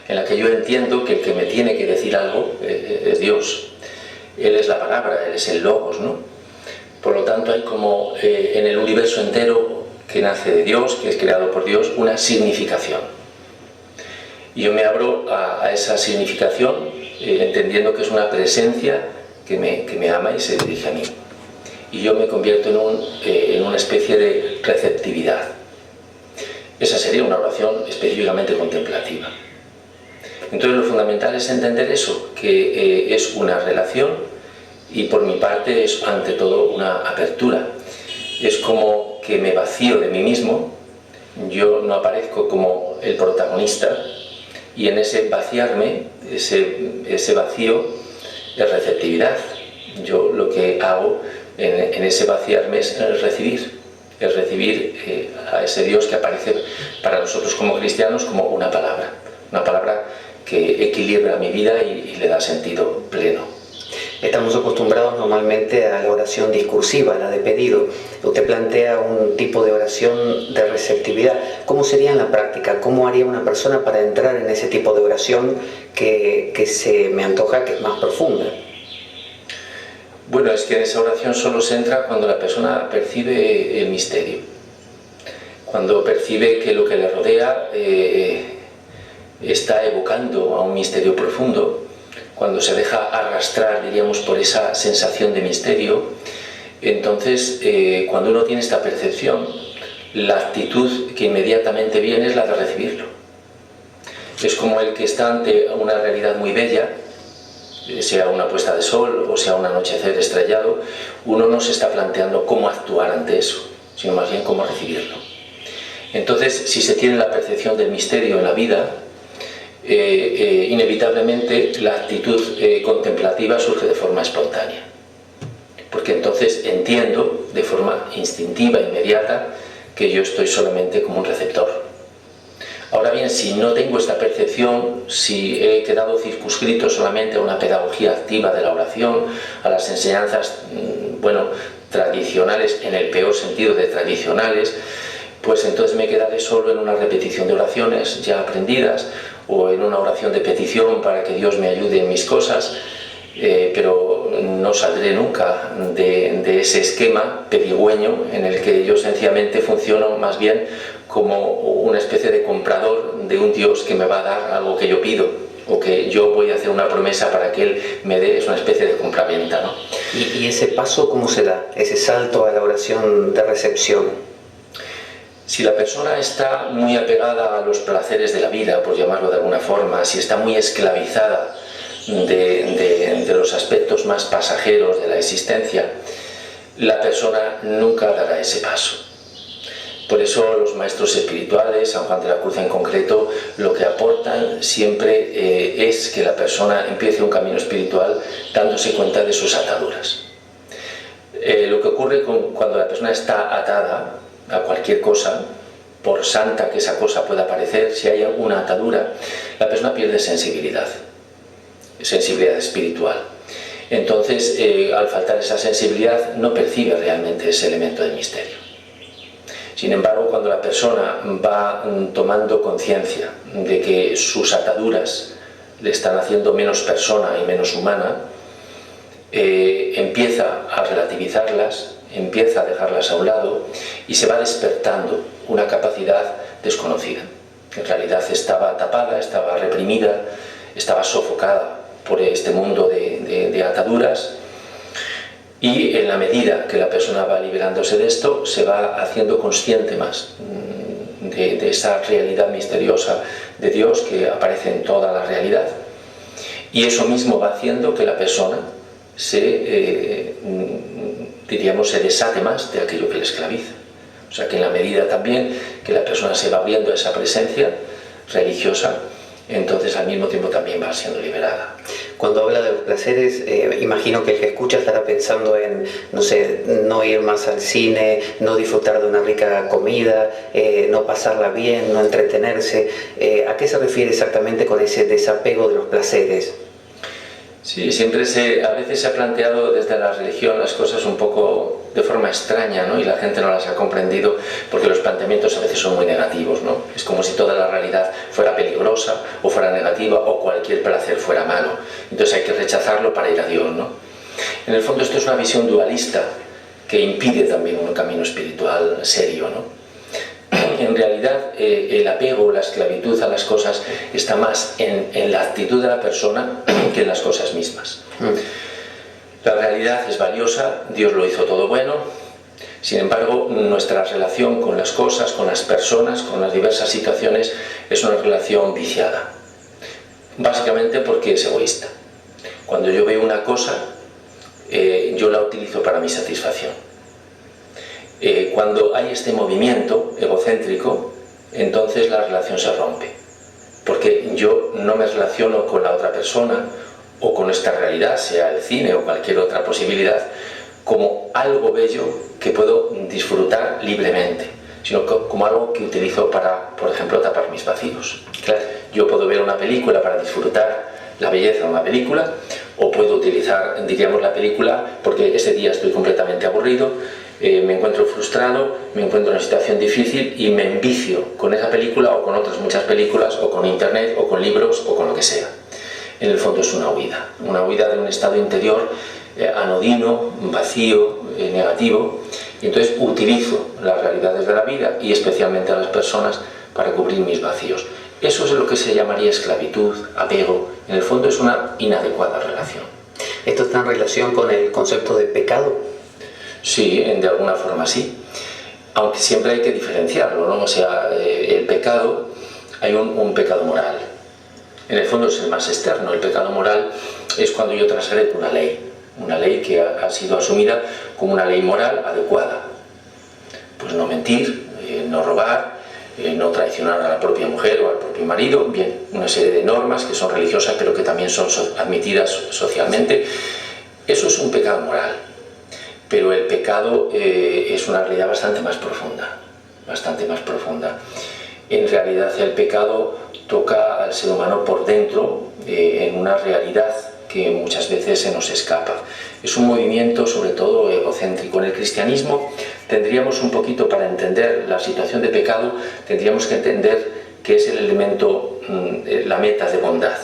en la que yo entiendo que el que me tiene que decir algo es Dios. Él es la palabra, Él es el logos, ¿no? Por lo tanto, hay como en el universo entero que nace de Dios, que es creado por Dios, una significación. Y yo me abro a esa significación, entendiendo que es una presencia que me ama y se dirige a mí. Y yo me convierto en una especie de receptividad. Esa sería una oración específicamente contemplativa. Entonces lo fundamental es entender eso, que es una relación y por mi parte es ante todo una apertura. Es como que me vacío de mí mismo, yo no aparezco como el protagonista y en ese vaciarme, ese vacío es receptividad. Yo lo que hago en ese vaciarme es recibir a ese Dios que aparece para nosotros como cristianos como una palabra que equilibra mi vida y le da sentido pleno. Estamos acostumbrados normalmente a la oración discursiva, la de pedido. Usted plantea un tipo de oración de receptividad. ¿Cómo sería en la práctica? ¿Cómo haría una persona para entrar en ese tipo de oración que se me antoja que es más profunda? Bueno, es que en esa oración solo se entra cuando la persona percibe el misterio. Cuando percibe que lo que le rodea está evocando a un misterio profundo, cuando se deja arrastrar, diríamos, por esa sensación de misterio, entonces cuando uno tiene esta percepción, la actitud que inmediatamente viene es la de recibirlo. Es como el que está ante una realidad muy bella, sea una puesta de sol o sea un anochecer estrellado, uno no se está planteando cómo actuar ante eso, sino más bien cómo recibirlo. Entonces, si se tiene la percepción del misterio en la vida, inevitablemente la actitud contemplativa surge de forma espontánea, porque entonces entiendo de forma instintiva, inmediata, que yo estoy solamente como un receptor. Ahora bien, si no tengo esta percepción, si he quedado circunscrito solamente a una pedagogía activa de la oración, a las enseñanzas, tradicionales, en el peor sentido de tradicionales, pues entonces me quedaré solo en una repetición de oraciones ya aprendidas, o en una oración de petición para que Dios me ayude en mis cosas, pero no saldré nunca de ese esquema pedigüeño en el que yo sencillamente funciono más bien como una especie de comprador de un Dios que me va a dar algo que yo pido, o que yo voy a hacer una promesa para que Él me dé. Es una especie de compraventa, ¿no? ¿Y ese paso cómo se da? Ese salto a la oración de recepción. Si la persona está muy apegada a los placeres de la vida, por llamarlo de alguna forma, si está muy esclavizada de los aspectos más pasajeros de la existencia, la persona nunca dará ese paso. Por eso los maestros espirituales, San Juan de la Cruz en concreto, lo que aportan siempre es que la persona empiece un camino espiritual dándose cuenta de sus ataduras. Lo que ocurre cuando la persona está atada a cualquier cosa, por santa que esa cosa pueda parecer, si hay una atadura, la persona pierde sensibilidad espiritual. Entonces, al faltar esa sensibilidad, no percibe realmente ese elemento del misterio. Sin embargo, cuando la persona va tomando conciencia de que sus ataduras le están haciendo menos persona y menos humana, empieza a relativizarlas, empieza a dejarlas a un lado y se va despertando una capacidad desconocida. En realidad estaba tapada, estaba reprimida, estaba sofocada por este mundo de ataduras, y en la medida que la persona va liberándose de esto, se va haciendo consciente más de esa realidad misteriosa de Dios que aparece en toda la realidad, y eso mismo va haciendo que la persona se desate más de aquello que le esclaviza. O sea que en la medida también que la persona se va abriendo a esa presencia religiosa, entonces al mismo tiempo también va siendo liberada. Cuando habla de los placeres, imagino que el que escucha estará pensando en, no ir más al cine, no disfrutar de una rica comida, no pasarla bien, no entretenerse. ¿A qué se refiere exactamente con ese desapego de los placeres? Sí, a veces se ha planteado desde la religión las cosas un poco de forma extraña, ¿no? Y la gente no las ha comprendido porque los planteamientos a veces son muy negativos, ¿no? Es como si toda la realidad fuera peligrosa o fuera negativa o cualquier placer fuera malo. Entonces hay que rechazarlo para ir a Dios, ¿no? En el fondo esto es una visión dualista que impide también un camino espiritual serio, ¿no? En realidad el apego, la esclavitud a las cosas está más en la actitud de la persona que en las cosas mismas. La realidad es valiosa, Dios lo hizo todo bueno, sin embargo nuestra relación con las cosas, con las personas, con las diversas situaciones es una relación viciada, básicamente porque es egoísta. Cuando yo veo una cosa, yo la utilizo para mi satisfacción. Cuando hay este movimiento egocéntrico, entonces la relación se rompe, porque yo no me relaciono con la otra persona o con esta realidad, sea el cine o cualquier otra posibilidad, como algo bello que puedo disfrutar libremente, sino como algo que utilizo para, por ejemplo, tapar mis vacíos. Claro. Yo puedo ver una película para disfrutar la belleza de una película, o puedo utilizar, diríamos, la película porque ese día estoy completamente aburrido, me encuentro frustrado, me encuentro en una situación difícil y me envicio con esa película o con otras muchas películas o con internet o con libros o con lo que sea. En el fondo es una huida de un estado interior anodino, vacío, negativo, y entonces utilizo las realidades de la vida y especialmente a las personas para cubrir mis vacíos. Eso es lo que se llamaría esclavitud, apego. En el fondo es una inadecuada relación. ¿Esto está en relación con el concepto de pecado? Sí, de alguna forma sí. Aunque siempre hay que diferenciarlo, ¿no? O sea, el pecado, hay un pecado moral. En el fondo es el más externo. El pecado moral es cuando yo transgredo una ley que ha sido asumida como una ley moral adecuada. Pues no mentir, no robar, no traicionar a la propia mujer o al propio marido, bien, una serie de normas que son religiosas pero que también son admitidas socialmente. Eso es un pecado moral, pero el pecado es una realidad bastante más profunda. En realidad el pecado toca al ser humano por dentro, en una realidad que muchas veces se nos escapa. Es un movimiento sobre todo egocéntrico. En el cristianismo tendríamos un poquito, para entender la situación de pecado, tendríamos que entender que es el elemento, la meta de bondad.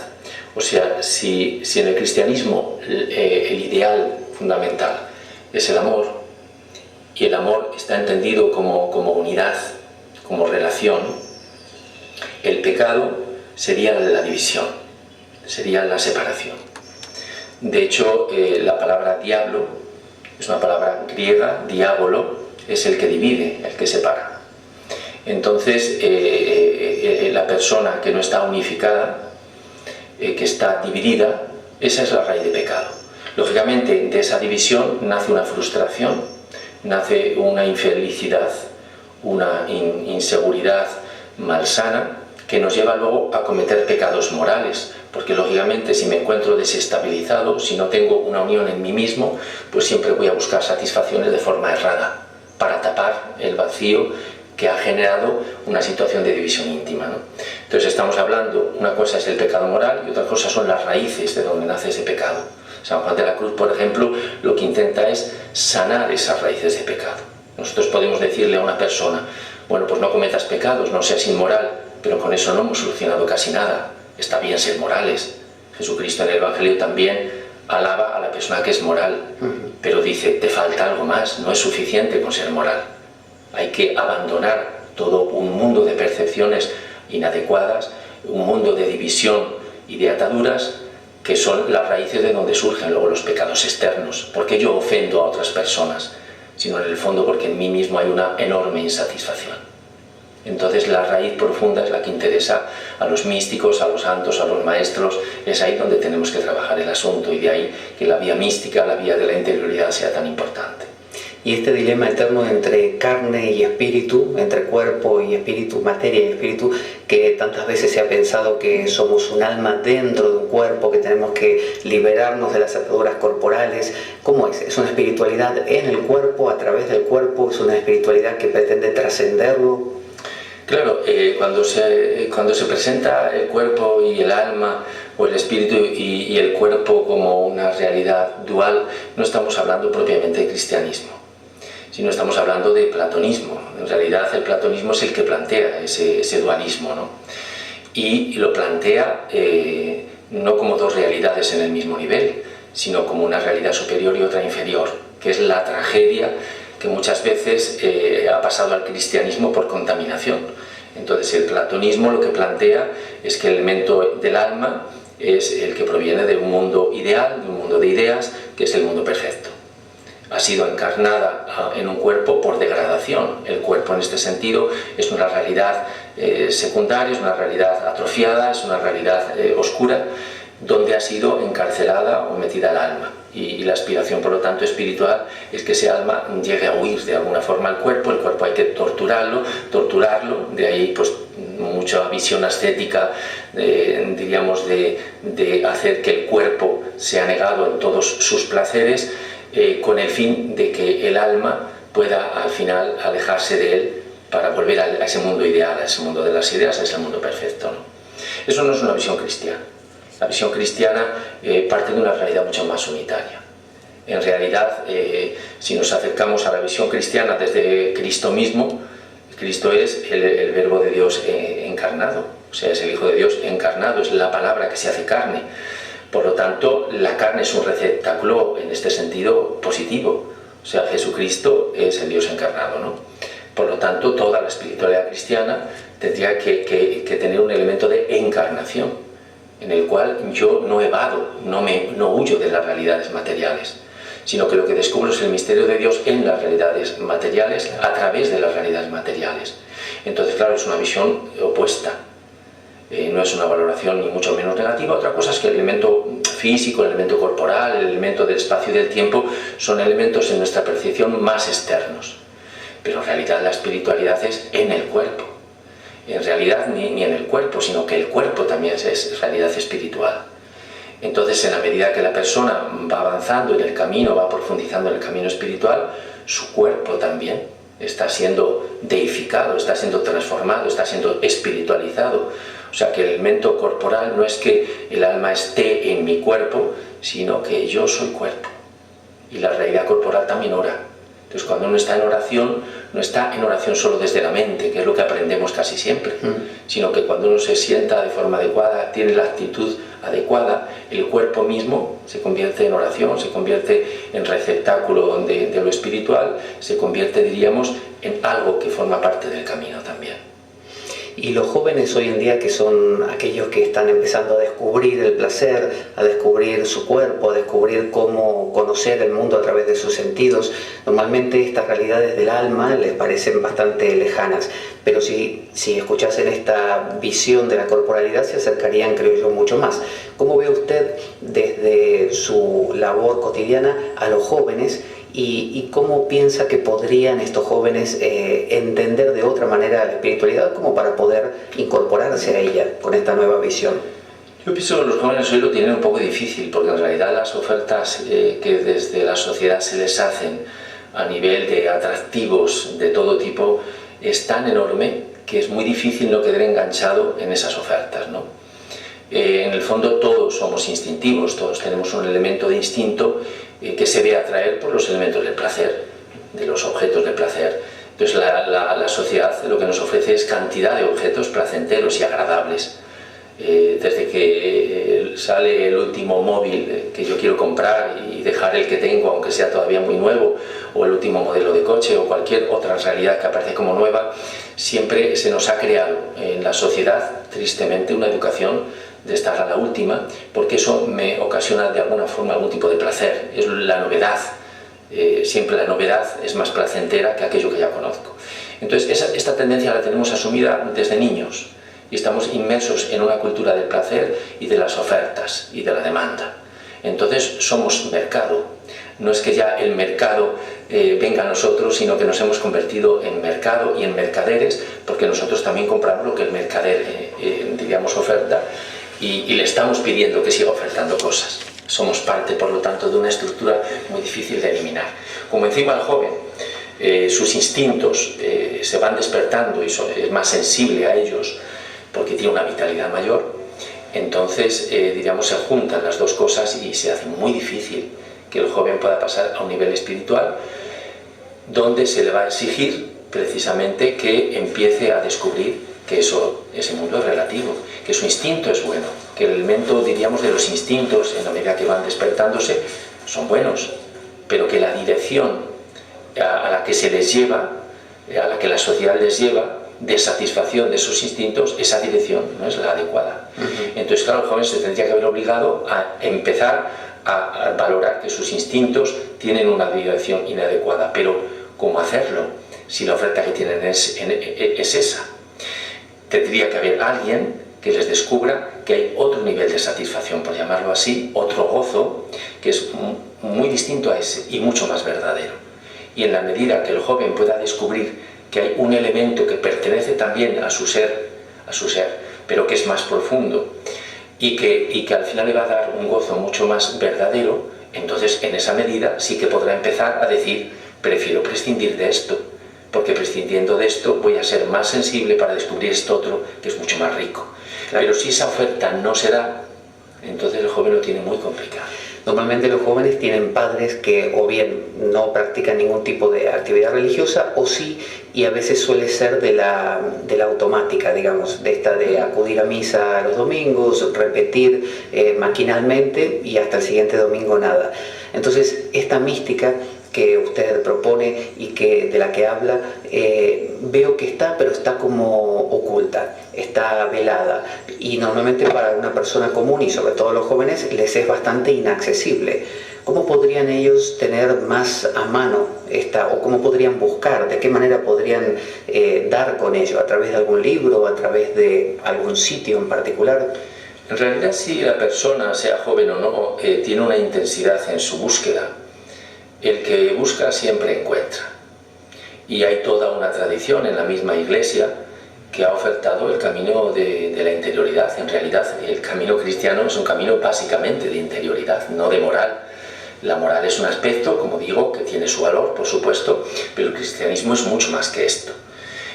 O sea, si en el cristianismo el ideal fundamental es el amor, y el amor está entendido como unidad, como relación, el pecado sería la división, sería la separación. De hecho, la palabra diablo es una palabra griega, diabolo, es el que divide, el que separa. Entonces, la persona que no está unificada, que está dividida, esa es la raíz de pecado. Lógicamente, de esa división nace una frustración, nace una infelicidad, una inseguridad malsana, que nos lleva luego a cometer pecados morales, porque lógicamente si me encuentro desestabilizado, si no tengo una unión en mí mismo, pues siempre voy a buscar satisfacciones de forma errada, para tapar el vacío que ha generado una situación de división íntima, ¿no? Entonces estamos hablando, una cosa es el pecado moral y otra cosa son las raíces de donde nace ese pecado. San Juan de la Cruz, por ejemplo, lo que intenta es sanar esas raíces de pecado. Nosotros podemos decirle a una persona, bueno, pues no cometas pecados, no seas inmoral, pero con eso no hemos solucionado casi nada. Está bien ser morales. Jesucristo en el Evangelio también alaba a la persona que es moral, pero dice, te falta algo más, no es suficiente con ser moral. Hay que abandonar todo un mundo de percepciones inadecuadas, un mundo de división y de ataduras, que son las raíces de donde surgen luego los pecados externos. ¿Por qué yo ofendo a otras personas? Sino en el fondo porque en mí mismo hay una enorme insatisfacción. Entonces la raíz profunda es la que interesa a los místicos, a los santos, a los maestros. Es ahí donde tenemos que trabajar el asunto, y de ahí que la vía mística, la vía de la interioridad sea tan importante. Y este dilema eterno entre carne y espíritu, entre cuerpo y espíritu, materia y espíritu, que tantas veces se ha pensado que somos un alma dentro de un cuerpo, que tenemos que liberarnos de las ataduras corporales. ¿Cómo es? ¿Es una espiritualidad en el cuerpo, a través del cuerpo? ¿Es una espiritualidad que pretende trascenderlo? Claro, cuando se presenta el cuerpo y el alma, o el espíritu y el cuerpo como una realidad dual, no estamos hablando propiamente de cristianismo. sino estamos hablando de platonismo. En realidad el platonismo es el que plantea ese dualismo, ¿no? Y lo plantea no como dos realidades en el mismo nivel, sino como una realidad superior y otra inferior, que es la tragedia que muchas veces ha pasado al cristianismo por contaminación. Entonces el platonismo lo que plantea es que el elemento del alma es el que proviene de un mundo ideal, de un mundo de ideas, que es el mundo perfecto. Ha sido encarnada en un cuerpo por degradación. El cuerpo en este sentido es una realidad secundaria, es una realidad atrofiada, es una realidad oscura, donde ha sido encarcelada o metida el alma. Y la aspiración, por lo tanto, espiritual es que ese alma llegue a huir de alguna forma al cuerpo. El cuerpo hay que torturarlo, de ahí pues mucha visión ascética, diríamos, de hacer que el cuerpo sea negado en todos sus placeres, con el fin de que el alma pueda al final alejarse de él para volver a ese mundo ideal, a ese mundo de las ideas, a ese mundo perfecto, ¿no? Eso no es una visión cristiana. La visión cristiana parte de una realidad mucho más unitaria. En realidad, si nos acercamos a la visión cristiana desde Cristo mismo, Cristo es el Verbo de Dios encarnado, o sea, es el Hijo de Dios encarnado, es la palabra que se hace carne. Por lo tanto, la carne es un receptáculo en este sentido positivo, o sea, Jesucristo es el Dios encarnado, ¿no? Por lo tanto, toda la espiritualidad cristiana tendría que tener un elemento de encarnación, en el cual yo no evado, no huyo de las realidades materiales, sino que lo que descubro es el misterio de Dios en las realidades materiales, a través de las realidades materiales. Entonces, claro, es una visión opuesta, no es una valoración ni mucho menos negativa. Otra cosa es que el elemento físico, el elemento corporal, el elemento del espacio y del tiempo son elementos en nuestra percepción más externos, pero en realidad la espiritualidad es en el cuerpo. En realidad ni en el cuerpo, sino que el cuerpo también es realidad espiritual. Entonces, en la medida que la persona va avanzando en el camino, va profundizando en el camino espiritual, su cuerpo también está siendo deificado, está siendo transformado, está siendo espiritualizado. O sea, que el elemento corporal no es que el alma esté en mi cuerpo, sino que yo soy cuerpo. Y la realidad corporal también ora. Entonces, cuando uno está en oración, no está en oración solo desde la mente, que es lo que aprendemos casi siempre, sino que cuando uno se sienta de forma adecuada, tiene la actitud adecuada, el cuerpo mismo se convierte en oración, se convierte en receptáculo de lo espiritual, se convierte, diríamos, en algo que forma parte del camino también. Y los jóvenes hoy en día, que son aquellos que están empezando a descubrir el placer, a descubrir su cuerpo, a descubrir cómo conocer el mundo a través de sus sentidos, normalmente estas realidades del alma les parecen bastante lejanas, pero si escuchasen esta visión de la corporalidad se acercarían, creo yo, mucho más. ¿Cómo ve usted desde su labor cotidiana a los jóvenes y cómo piensa que podrían estos jóvenes entender de otra manera la espiritualidad como para poder incorporarse a ella con esta nueva visión? Yo pienso que los jóvenes hoy lo tienen un poco difícil, porque en realidad las ofertas que desde la sociedad se les hacen a nivel de atractivos de todo tipo es tan enorme que es muy difícil no quedar enganchado en esas ofertas, ¿no? En el fondo todos somos instintivos, todos tenemos un elemento de instinto que se ve atraer por los elementos del placer, de los objetos de placer. Entonces la sociedad lo que nos ofrece es cantidad de objetos placenteros y agradables. Desde que sale el último móvil que yo quiero comprar y dejar el que tengo, aunque sea todavía muy nuevo, o el último modelo de coche o cualquier otra realidad que aparece como nueva, siempre se nos ha creado en la sociedad, tristemente, una educación de estar a la última, porque eso me ocasiona de alguna forma algún tipo de placer, es la novedad. Siempre la novedad es más placentera que aquello que ya conozco. Entonces esta tendencia la tenemos asumida desde niños y estamos inmersos en una cultura del placer y de las ofertas y de la demanda. Entonces somos mercado. No es que ya el mercado venga a nosotros, sino que nos hemos convertido en mercado y en mercaderes, porque nosotros también compramos lo que el mercader, diríamos, oferta, y le estamos pidiendo que siga ofertando cosas. Somos parte, por lo tanto, de una estructura muy difícil de eliminar. Como encima el joven, sus instintos se van despertando y es más sensible a ellos porque tiene una vitalidad mayor, entonces, diríamos, se juntan las dos cosas y se hace muy difícil que el joven pueda pasar a un nivel espiritual, donde se le va a exigir precisamente que empiece a descubrir que ese mundo es relativo, que su instinto es bueno, que el elemento, diríamos, de los instintos, en la medida que van despertándose, son buenos, pero que la dirección a la que se les lleva, a la que la sociedad les lleva, de satisfacción de sus instintos, esa dirección no es la adecuada. Entonces, claro, el joven se tendría que haber obligado a empezar a valorar que sus instintos tienen una dirección inadecuada, pero ¿cómo hacerlo si la oferta que tienen es esa? Tendría que haber alguien que les descubra que hay otro nivel de satisfacción, por llamarlo así, otro gozo, que es muy distinto a ese y mucho más verdadero. Y en la medida que el joven pueda descubrir que hay un elemento que pertenece también a su ser, pero que es más profundo y que al final le va a dar un gozo mucho más verdadero, entonces en esa medida sí que podrá empezar a decir: prefiero prescindir de esto, porque prescindiendo de esto voy a ser más sensible para descubrir esto otro que es mucho más rico. Claro. Pero si esa oferta no se da, entonces el joven lo tiene muy complicado. Normalmente los jóvenes tienen padres que o bien no practican ningún tipo de actividad religiosa o sí, y a veces suele ser de la automática, digamos, de esta de acudir a misa los domingos, repetir maquinalmente y hasta el siguiente domingo nada. Entonces esta mística que usted propone y de la que habla, veo que está, pero está como oculta, está velada, y normalmente para una persona común y sobre todo los jóvenes les es bastante inaccesible. ¿Cómo podrían ellos tener más a mano o cómo podrían buscar, de qué manera podrían dar con ello? ¿A través de algún libro o a través de algún sitio en particular? En realidad, si la persona, sea joven o no, tiene una intensidad en su búsqueda, el que busca siempre encuentra. Y hay toda una tradición en la misma Iglesia que ha ofertado el camino de la interioridad. En realidad, el camino cristiano es un camino básicamente de interioridad, no de moral. La moral es un aspecto, como digo, que tiene su valor, por supuesto, pero el cristianismo es mucho más que esto.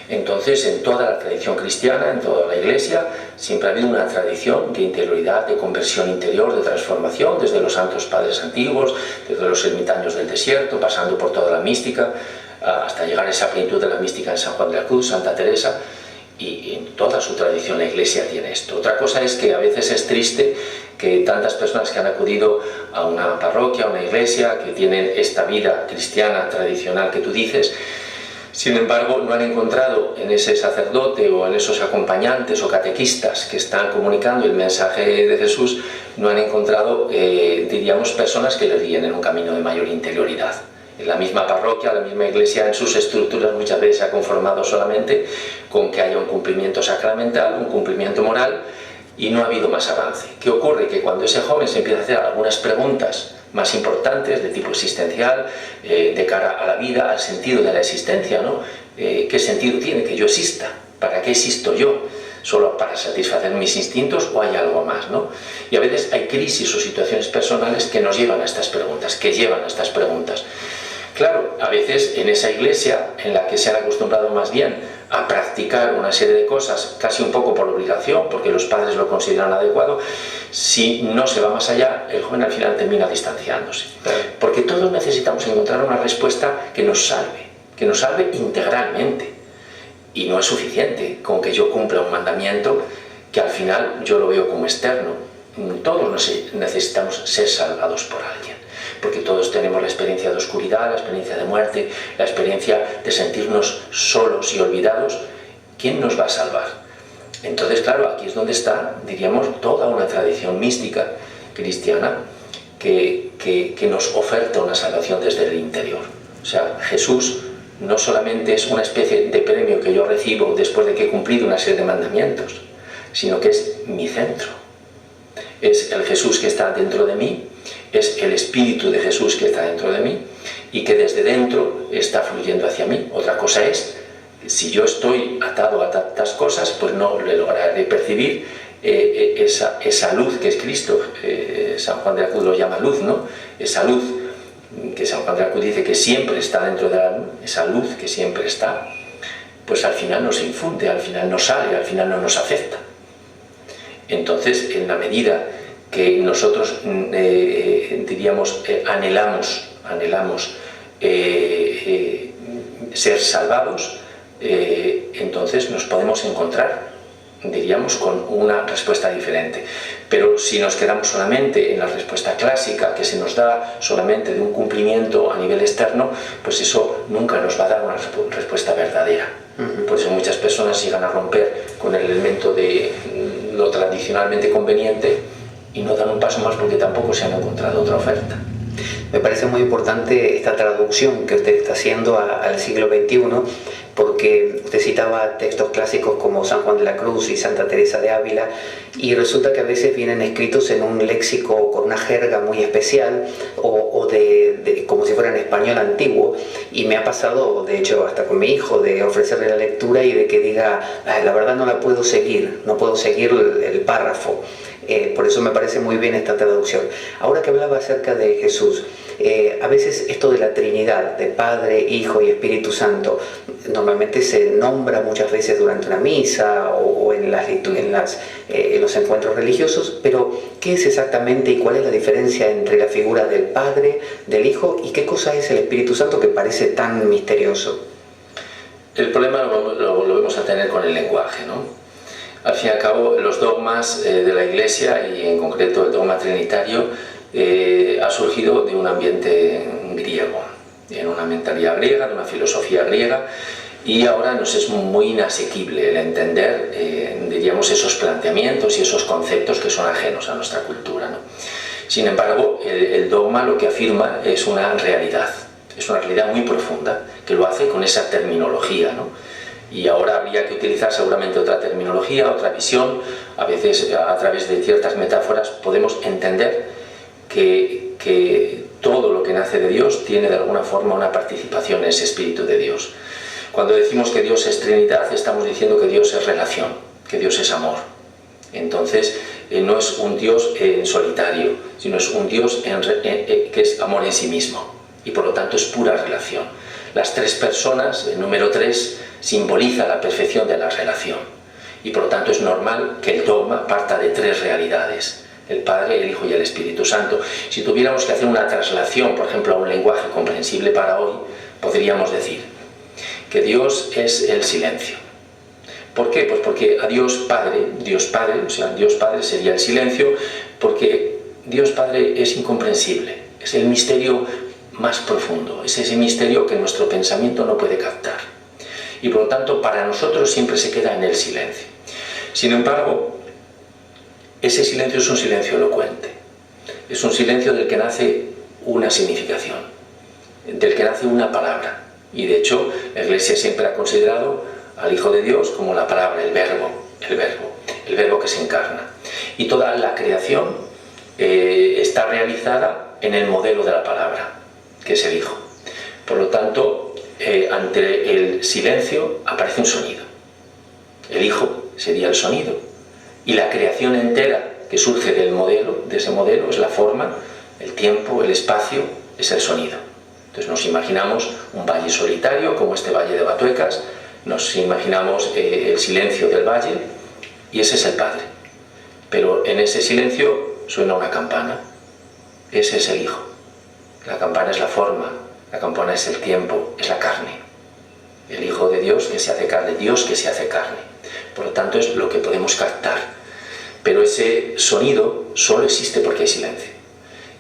Entonces, en toda la tradición cristiana, en toda la Iglesia, siempre ha habido una tradición de interioridad, de conversión interior, de transformación, desde los santos padres antiguos, desde los ermitaños del desierto, pasando por toda la mística, hasta llegar a esa plenitud de la mística en San Juan de la Cruz, Santa Teresa, y en toda su tradición la Iglesia tiene esto. Otra cosa es que a veces es triste que tantas personas que han acudido a una parroquia, a una iglesia, que tienen esta vida cristiana tradicional que tú dices, sin embargo, no han encontrado en ese sacerdote o en esos acompañantes o catequistas que están comunicando el mensaje de Jesús, no han encontrado, diríamos, personas que les guíen en un camino de mayor interioridad. En la misma parroquia, la misma iglesia, en sus estructuras muchas veces se ha conformado solamente con que haya un cumplimiento sacramental, un cumplimiento moral, y no ha habido más avance. ¿Qué ocurre? Que cuando ese joven se empieza a hacer algunas preguntas más importantes, de tipo existencial, de cara a la vida, al sentido de la existencia, ¿no? ¿Qué sentido tiene que yo exista? ¿Para qué existo yo? ¿Solo para satisfacer mis instintos o hay algo más, ¿no? Y a veces hay crisis o situaciones personales que nos llevan a estas preguntas, Claro, a veces en esa iglesia en la que se han acostumbrado más bien a practicar una serie de cosas, casi un poco por obligación, porque los padres lo consideran adecuado, si no se va más allá, el joven al final termina distanciándose. Porque todos necesitamos encontrar una respuesta que nos salve integralmente. Y no es suficiente con que yo cumpla un mandamiento que al final yo lo veo como externo. Todos necesitamos ser salvados por alguien, porque todos tenemos la experiencia de oscuridad, la experiencia de muerte, la experiencia de sentirnos solos y olvidados. ¿Quién nos va a salvar? Entonces, claro, aquí es donde está, diríamos, toda una tradición mística cristiana que nos oferta una salvación desde el interior. O sea, Jesús no solamente es una especie de premio que yo recibo después de que he cumplido una serie de mandamientos, sino que es mi centro. Es el Jesús que está dentro de mí, es el Espíritu de Jesús que está dentro de mí y que desde dentro está fluyendo hacia mí. Otra cosa es, si yo estoy atado a tantas cosas, pues no le lograré percibir esa luz que es Cristo. San Juan de la Cruz lo llama luz, ¿no? Esa luz que San Juan de la Cruz dice que siempre está dentro de la luz, esa luz que siempre está, pues al final nos infunde, al final nos sale, al final no nos afecta. Entonces, en la medida que nosotros, diríamos, anhelamos ser salvados, entonces nos podemos encontrar, diríamos, con una respuesta diferente. Pero si nos quedamos solamente en la respuesta clásica, que se nos da solamente de un cumplimiento a nivel externo, pues eso nunca nos va a dar una respuesta verdadera. Por eso muchas personas llegan a romper con el elemento de lo tradicionalmente conveniente y no dan un paso más porque tampoco se han encontrado otra oferta. Me parece muy importante esta traducción que usted está haciendo al siglo XXI, porque usted citaba textos clásicos como San Juan de la Cruz y Santa Teresa de Ávila, y resulta que a veces vienen escritos en un léxico con una jerga muy especial o como si fuera en español antiguo, y me ha pasado, de hecho, hasta con mi hijo, de ofrecerle la lectura y de que diga, la verdad no la puedo seguir, no puedo seguir el párrafo. Por eso me parece muy bien esta traducción. Ahora que hablaba acerca de Jesús, a veces esto de la Trinidad, de Padre, Hijo y Espíritu Santo, normalmente se nombra muchas veces durante una misa o en los encuentros religiosos, pero ¿qué es exactamente y cuál es la diferencia entre la figura del Padre, del Hijo y qué cosa es el Espíritu Santo que parece tan misterioso? El problema lo volvemos a tener con el lenguaje, ¿no? Al fin y al cabo, los dogmas de la Iglesia, y en concreto el dogma trinitario, ha surgido de un ambiente griego, en una mentalidad griega, de una filosofía griega, y ahora nos es muy inasequible el entender, diríamos, esos planteamientos y esos conceptos que son ajenos a nuestra cultura, ¿no? Sin embargo, el dogma lo que afirma es una realidad muy profunda, que lo hace con esa terminología, ¿no? Y ahora habría que utilizar seguramente otra terminología, otra visión. A veces, a través de ciertas metáforas, podemos entender que todo lo que nace de Dios tiene de alguna forma una participación en ese Espíritu de Dios. Cuando decimos que Dios es Trinidad, estamos diciendo que Dios es relación, que Dios es amor. Entonces, no es un Dios en solitario, sino es un Dios que es amor en sí mismo, y por lo tanto es pura relación. Las tres personas, el número 3, simboliza la perfección de la relación, y por lo tanto es normal que el dogma parta de 3 realidades: el Padre, el Hijo y el Espíritu Santo. Si tuviéramos que hacer una traslación, por ejemplo, a un lenguaje comprensible para hoy, podríamos decir que Dios es el silencio. ¿Por qué? Pues porque a Dios Padre, o sea, Dios Padre sería el silencio, porque Dios Padre es incomprensible, es el misterio más profundo, es ese misterio que nuestro pensamiento no puede captar, y por lo tanto para nosotros siempre se queda en el silencio. Sin embargo, ese silencio es un silencio elocuente, es un silencio del que nace una significación, del que nace una palabra, y de hecho la Iglesia siempre ha considerado al Hijo de Dios como la palabra, el verbo que se encarna, y toda la creación está realizada en el modelo de la palabra, que es el Hijo. Por lo tanto, ante el silencio aparece un sonido. El Hijo sería el sonido, y la creación entera que surge del modelo, de ese modelo, es la forma, el tiempo, el espacio, es el sonido. Entonces nos imaginamos un valle solitario como este valle de Batuecas, nos imaginamos el silencio del valle, y ese es el Padre. Pero en ese silencio suena una campana, ese es el Hijo. La campana es la forma, la campana es el tiempo, es la carne. El Hijo de Dios que se hace carne, Dios que se hace carne. Por lo tanto es lo que podemos captar. Pero ese sonido solo existe porque hay silencio.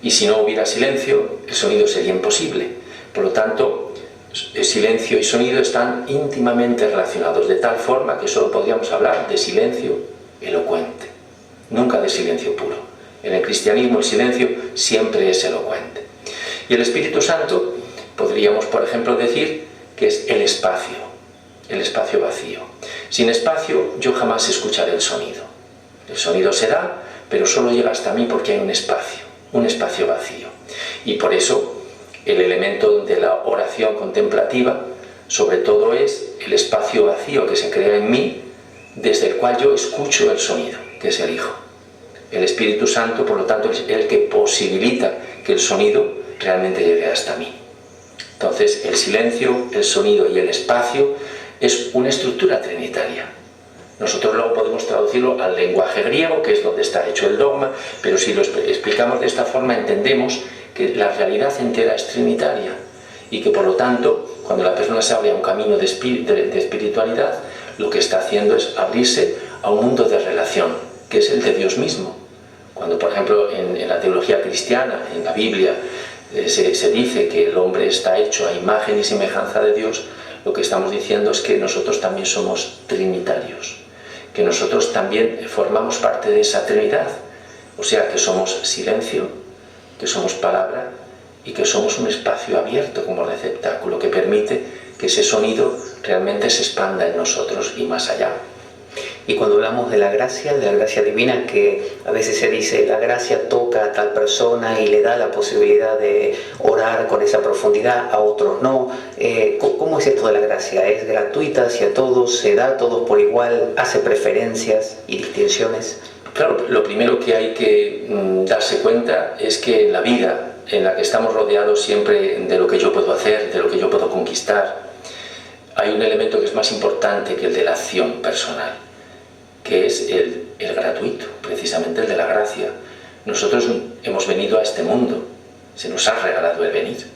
Y si no hubiera silencio, el sonido sería imposible. Por lo tanto, el silencio y sonido están íntimamente relacionados, de tal forma que solo podríamos hablar de silencio elocuente, nunca de silencio puro. En el cristianismo el silencio siempre es elocuente. Y el Espíritu Santo, podríamos por ejemplo decir que es el espacio vacío. Sin espacio yo jamás escucharé el sonido. El sonido se da, pero solo llega hasta mí porque hay un espacio vacío. Y por eso el elemento de la oración contemplativa sobre todo es el espacio vacío que se crea en mí, desde el cual yo escucho el sonido, que es el Hijo. El Espíritu Santo, por lo tanto, es el que posibilita que el sonido realmente llegue hasta mí. Entonces, el silencio, el sonido y el espacio es una estructura trinitaria. Nosotros luego podemos traducirlo al lenguaje griego, que es donde está hecho el dogma, pero si lo explicamos de esta forma entendemos que la realidad entera es trinitaria y que por lo tanto, cuando la persona se abre a un camino de espiritualidad, lo que está haciendo es abrirse a un mundo de relación, que es el de Dios mismo. Cuando, por ejemplo, en la teología cristiana, en la Biblia, se dice que el hombre está hecho a imagen y semejanza de Dios, lo que estamos diciendo es que nosotros también somos trinitarios, que nosotros también formamos parte de esa Trinidad, o sea que somos silencio, que somos palabra y que somos un espacio abierto como receptáculo que permite que ese sonido realmente se expanda en nosotros y más allá. Y cuando hablamos de la gracia divina, que a veces se dice la gracia toca a tal persona y le da la posibilidad de orar con esa profundidad, a otros no. ¿Cómo es esto de la gracia? ¿Es gratuita hacia todos? ¿Se da a todos por igual? ¿Hace preferencias y distinciones? Claro, lo primero que hay que darse cuenta es que en la vida en la que estamos rodeados siempre de lo que yo puedo hacer, de lo que yo puedo conquistar, hay un elemento que es más importante que el de la acción personal, que es el gratuito, precisamente el de la gracia. Nosotros hemos venido a este mundo, se nos ha regalado el venir.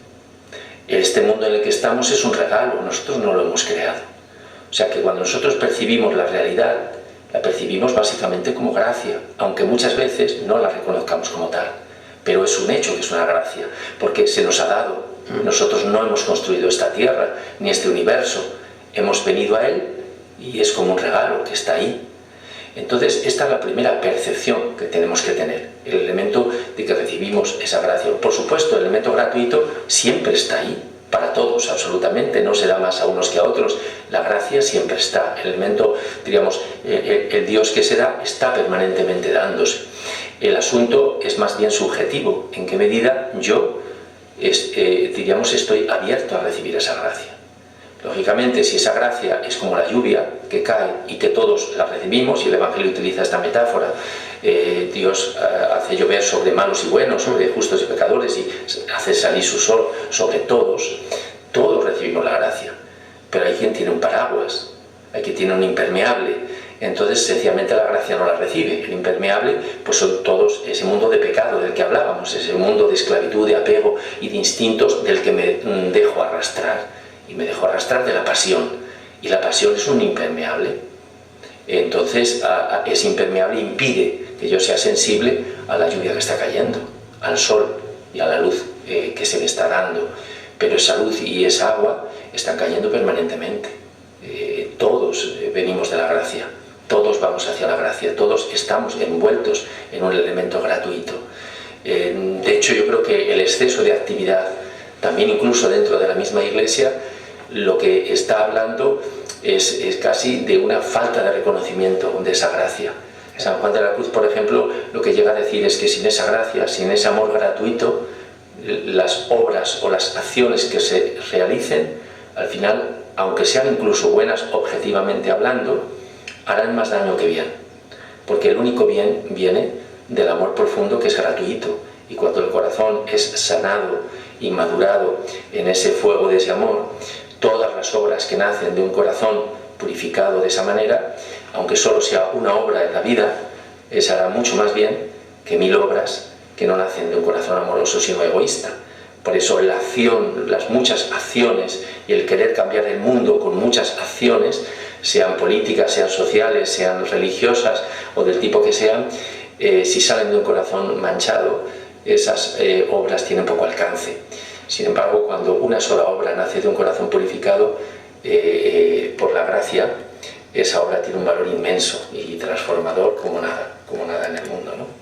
Este mundo en el que estamos es un regalo, nosotros no lo hemos creado. O sea que cuando nosotros percibimos la realidad, la percibimos básicamente como gracia, aunque muchas veces no la reconozcamos como tal. Pero es un hecho que es una gracia, porque se nos ha dado. Nosotros no hemos construido esta tierra, ni este universo. Hemos venido a él y es como un regalo que está ahí. Entonces, esta es la primera percepción que tenemos que tener, el elemento de que recibimos esa gracia. Por supuesto, el elemento gratuito siempre está ahí, para todos, absolutamente, no se da más a unos que a otros. La gracia siempre está, el elemento, diríamos, el Dios que se da está permanentemente dándose. El asunto es más bien subjetivo, en qué medida yo, diríamos, estoy abierto a recibir esa gracia. Lógicamente, si esa gracia es como la lluvia que cae y que todos la recibimos, y el Evangelio utiliza esta metáfora, Dios hace llover sobre malos y buenos, sobre justos y pecadores, y hace salir su sol sobre todos, todos recibimos la gracia. Pero hay quien tiene un paraguas, hay quien tiene un impermeable, entonces sencillamente la gracia no la recibe. El impermeable, pues son todos ese mundo de pecado del que hablábamos, ese mundo de esclavitud, de apego y de instintos del que me dejo arrastrar. Y me dejo arrastrar de la pasión, y la pasión es un impermeable. Entonces ese impermeable impide que yo sea sensible a la lluvia que está cayendo, al sol y a la luz que se me está dando. Pero esa luz y esa agua están cayendo permanentemente. Todos venimos de la gracia, todos vamos hacia la gracia, todos estamos envueltos en un elemento gratuito. De hecho, yo creo que el exceso de actividad, también incluso dentro de la misma Iglesia, lo que está hablando es casi de una falta de reconocimiento de esa gracia. San Juan de la Cruz, por ejemplo, lo que llega a decir es que sin esa gracia, sin ese amor gratuito, las obras o las acciones que se realicen, al final, aunque sean incluso buenas objetivamente hablando, harán más daño que bien. Porque el único bien viene del amor profundo, que es gratuito. Y cuando el corazón es sanado y madurado en ese fuego de ese amor, todas las obras que nacen de un corazón purificado de esa manera, aunque solo sea una obra en la vida, esa hará mucho más bien que 1000 obras que no nacen de un corazón amoroso sino egoísta. Por eso la acción, las muchas acciones y el querer cambiar el mundo con muchas acciones, sean políticas, sean sociales, sean religiosas o del tipo que sean, si salen de un corazón manchado, esas obras tienen poco alcance. Sin embargo, cuando una sola obra nace de un corazón purificado por la gracia, esa obra tiene un valor inmenso y transformador como nada en el mundo, ¿no?